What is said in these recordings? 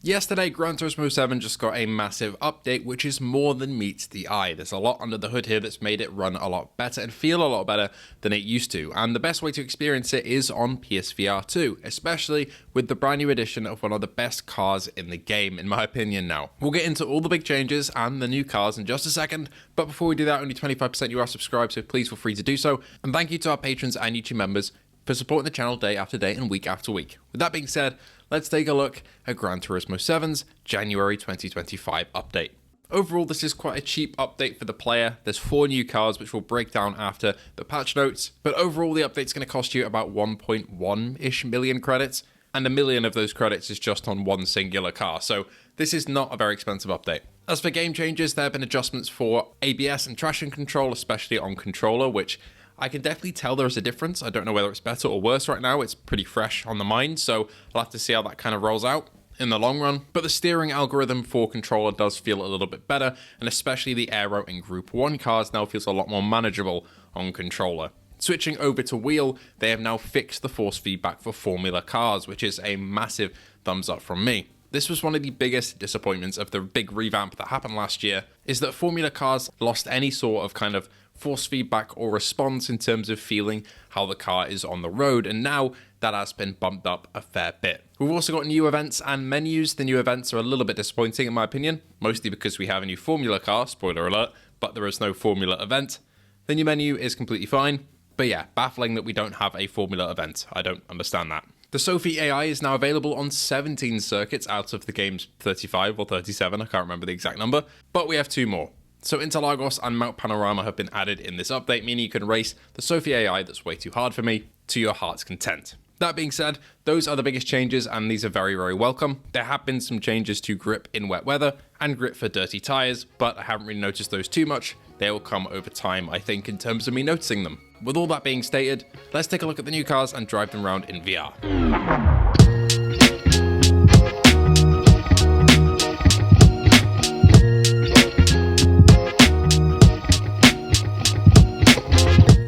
Yesterday, Gran Turismo 7 just got a massive update, which is more than meets the eye. There's a lot under the hood here that's made it run a lot better and feel a lot better than it used to. And the best way to experience it is on PSVR2, especially with the brand new edition of one of the best cars in the game, in my opinion now. We'll get into all the big changes and the new cars in just a second, but before we do that, only 25% you are subscribed, so please feel free to do so. And thank you to our patrons and YouTube members for supporting the channel day after day and week after week. With that being said, let's take a look at Gran Turismo 7's January 2025 update. Overall, this is quite a cheap update for the player. There's 4 new cars which we'll break down after the patch notes, but overall the update's going to cost you about 1.1-ish million credits, and 1 million of those credits is just on one singular car, so this is not a very expensive update. As for game changes, there have been adjustments for ABS and traction control, especially on controller, which I can definitely tell there is a difference. I don't know whether it's better or worse right now. It's pretty fresh on the mind, so I'll have to see how that kind of rolls out in the long run. But the steering algorithm for controller does feel a little bit better, and especially the aero in Group 1 cars now feels a lot more manageable on controller. Switching over to wheel, they have now fixed the force feedback for Formula cars, which is a massive thumbs up from me. This was one of the biggest disappointments of the big revamp that happened last year, is that Formula cars lost any sort of kind of force feedback or response in terms of feeling how the car is on the road, and now that has been bumped up a fair bit. We've also got new events and menus. The new events are a little bit disappointing in my opinion, mostly because we have a new Formula car, spoiler alert, but there is no Formula event. The new menu is completely fine, but yeah, baffling that we don't have a Formula event. I don't understand that. The Sophie AI is now available on 17 circuits out of the game's 35 or 37, I can't remember the exact number, but we have 2 more. So Interlagos and Mount Panorama have been added in this update, meaning you can race the Sophie AI that's way too hard for me to your heart's content. That being said, those are the biggest changes, and these are very, very welcome. There have been some changes to grip in wet weather and grip for dirty tyres, but I haven't really noticed those too much. They will come over time, I think, in terms of me noticing them. With all that being stated, let's take a look at the new cars and drive them around in VR.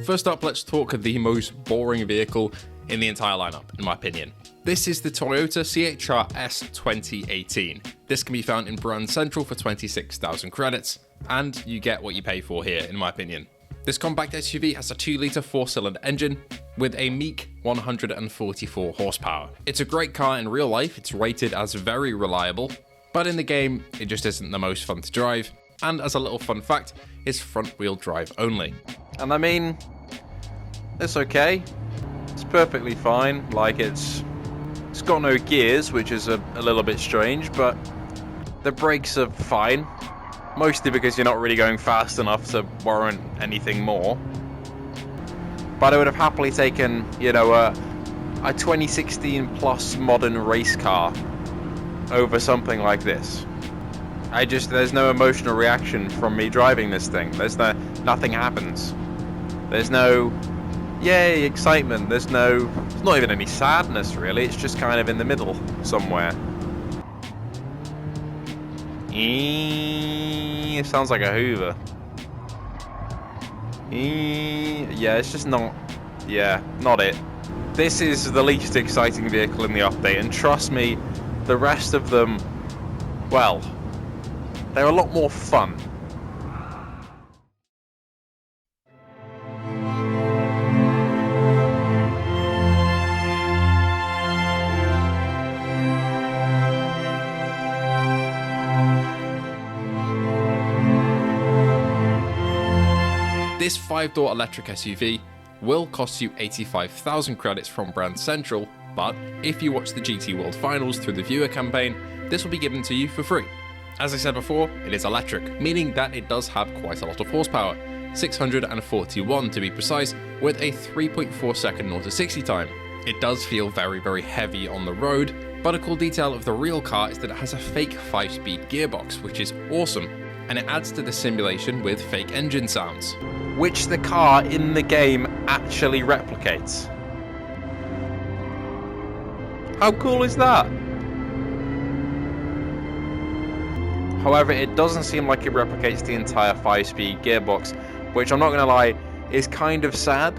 First up, let's talk of the most boring vehicle in the entire lineup, in my opinion. This is the Toyota CHR-S 2018. This can be found in Brand Central for 26,000 credits, and you get what you pay for here, in my opinion. This compact SUV has a 2-litre 4-cylinder engine with a meek 144 horsepower. It's a great car in real life, it's rated as very reliable, but in the game, it just isn't the most fun to drive. And as a little fun fact, it's front-wheel drive only. And I mean, it's okay. It's perfectly fine. Like, it's got no gears, which is a little bit strange, but the brakes are fine. Mostly because you're not really going fast enough to warrant anything more. But I would have happily taken, you know, a 2016 plus modern race car over something like this. There's no emotional reaction from me driving this thing. Nothing happens. There's no, yay, excitement. There's not even any sadness really. It's just kind of in the middle somewhere. It sounds like a Hoover. Yeah, it's just not it. This is the least exciting vehicle in the update, and trust me, the rest of them, well, they're a lot more fun. This 5-door electric SUV will cost you 85,000 credits from Brand Central, but if you watch the GT World Finals through the viewer campaign, this will be given to you for free. As I said before, it is electric, meaning that it does have quite a lot of horsepower, 641 to be precise, with a 3.4 second 0 to 60 time. It does feel very, very heavy on the road, but a cool detail of the real car is that it has a fake 5-speed gearbox, which is awesome, and it adds to the simulation with fake engine sounds, which the car in the game actually replicates. How cool is that? However, it doesn't seem like it replicates the entire 5-speed gearbox, which I'm not going to lie, is kind of sad.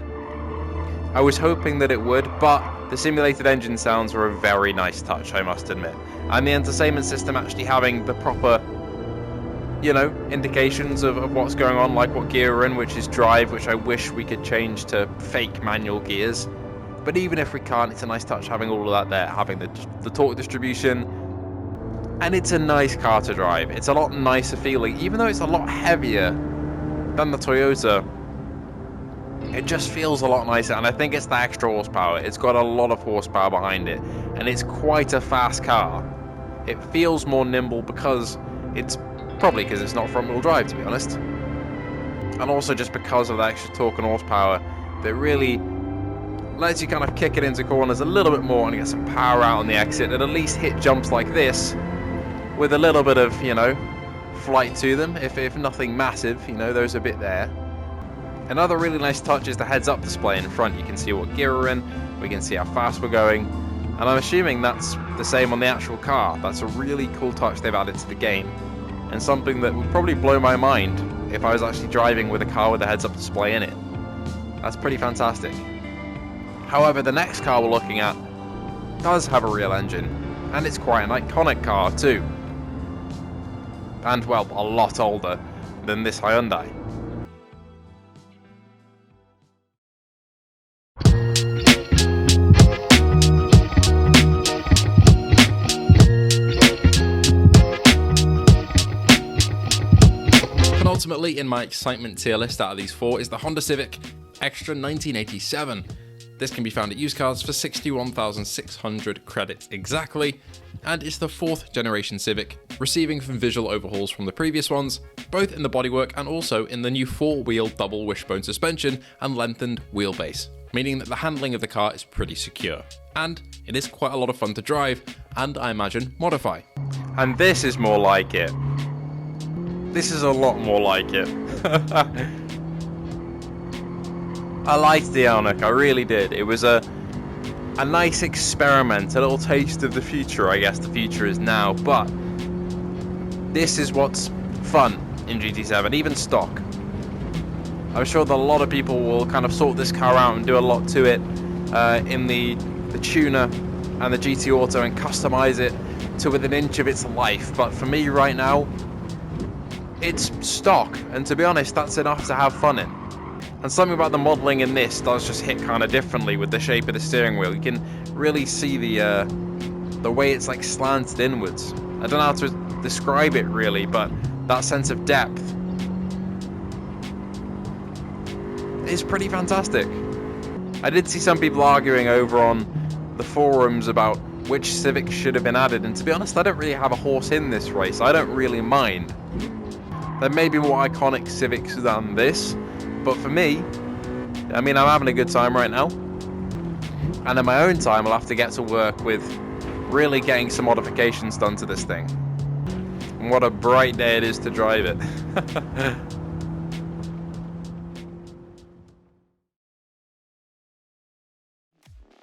I was hoping that it would, but the simulated engine sounds are a very nice touch, I must admit. And the entertainment system actually having the proper, you know, indications of what's going on, like what gear we're in, which is drive, which I wish we could change to fake manual gears. But even if we can't, it's a nice touch having all of that there, having the torque distribution. And it's a nice car to drive. It's a lot nicer feeling, even though it's a lot heavier than the Toyota. It just feels a lot nicer, and I think it's the extra horsepower. It's got a lot of horsepower behind it, and it's quite a fast car. It feels more nimble because it's probably because it's not front-wheel drive, to be honest. And also just because of the extra torque and horsepower that really lets you kind of kick it into corners a little bit more and get some power out on the exit, and at least hit jumps like this with a little bit of, you know, flight to them, if nothing massive, you know, there's a bit there. Another really nice touch is the heads-up display in front. You can see what gear we're in, we can see how fast we're going, and I'm assuming that's the same on the actual car. That's a really cool touch they've added to the game, and something that would probably blow my mind if I was actually driving with a car with a heads-up display in it. That's pretty fantastic. However, the next car we're looking at does have a real engine, and it's quite an iconic car too. And, well, a lot older than this Hyundai. Ultimately, in my excitement tier list out of these four is the Honda Civic Extra 1987. This can be found at used cars for 61,600 credits exactly, and it's the 4th generation Civic, receiving some visual overhauls from the previous ones, both in the bodywork and also in the new 4-wheel double wishbone suspension and lengthened wheelbase, meaning that the handling of the car is pretty secure. And it is quite a lot of fun to drive, and I imagine modify. And this is more like it. This is a lot more like it. I liked the Ioniq, I really did. It was a nice experiment, a little taste of the future. I guess the future is now, but this is what's fun in GT7, even stock. I'm sure that a lot of people will kind of sort this car out and do a lot to it in the tuner and the GT Auto and customize it to within an inch of its life, but for me right now, it's stock, and to be honest, that's enough to have fun in. And something about the modelling in this does just hit kind of differently with the shape of the steering wheel. You can really see the way it's like slanted inwards. I don't know how to describe it really, but that sense of depth is pretty fantastic. I did see some people arguing over on the forums about which Civic should have been added, and to be honest, I don't really have a horse in this race. I don't really mind. There may be more iconic Civics than this, but for me, I mean, I'm having a good time right now. And in my own time, I'll have to get to work with really getting some modifications done to this thing. And what a bright day it is to drive it.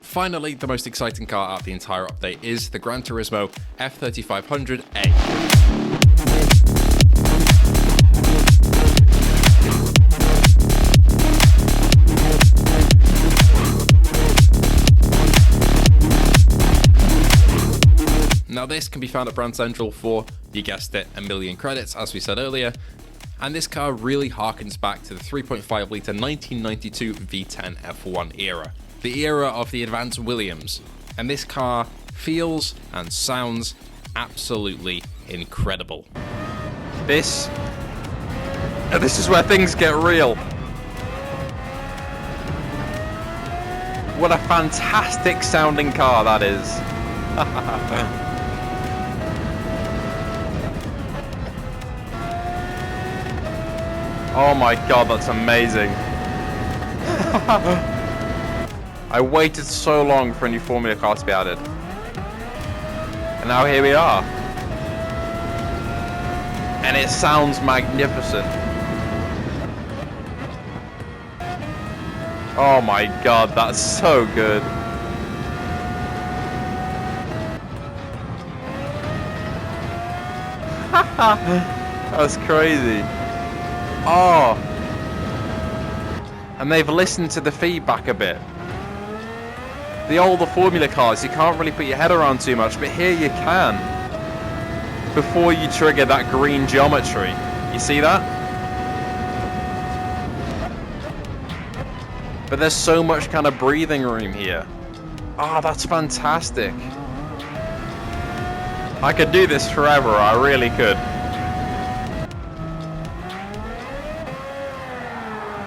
Finally, the most exciting car out of the entire update is the Gran Turismo F3500A. Now this can be found at Brand Central for, you guessed it, 1 million credits, as we said earlier, and this car really harkens back to the 3.5 litre 1992 V10 F1 era, the era of the advanced Williams, and this car feels and sounds absolutely incredible. This is where things get real. What a fantastic sounding car that is. Oh my god, that's amazing. I waited so long for a new Formula car to be added. And now here we are. And it sounds magnificent. Oh my god, that's so good. That's crazy. Oh, and they've listened to the feedback a bit. The older Formula cars, you can't really put your head around too much, but here you can. Before you trigger that green geometry. You see that? But there's so much kind of breathing room here. Ah, that's fantastic. I could do this forever, I really could.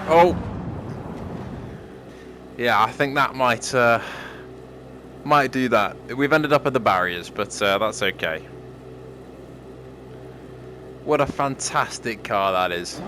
Oh. Yeah, I think that might do that. We've ended up at the barriers, but that's okay. What a fantastic car that is.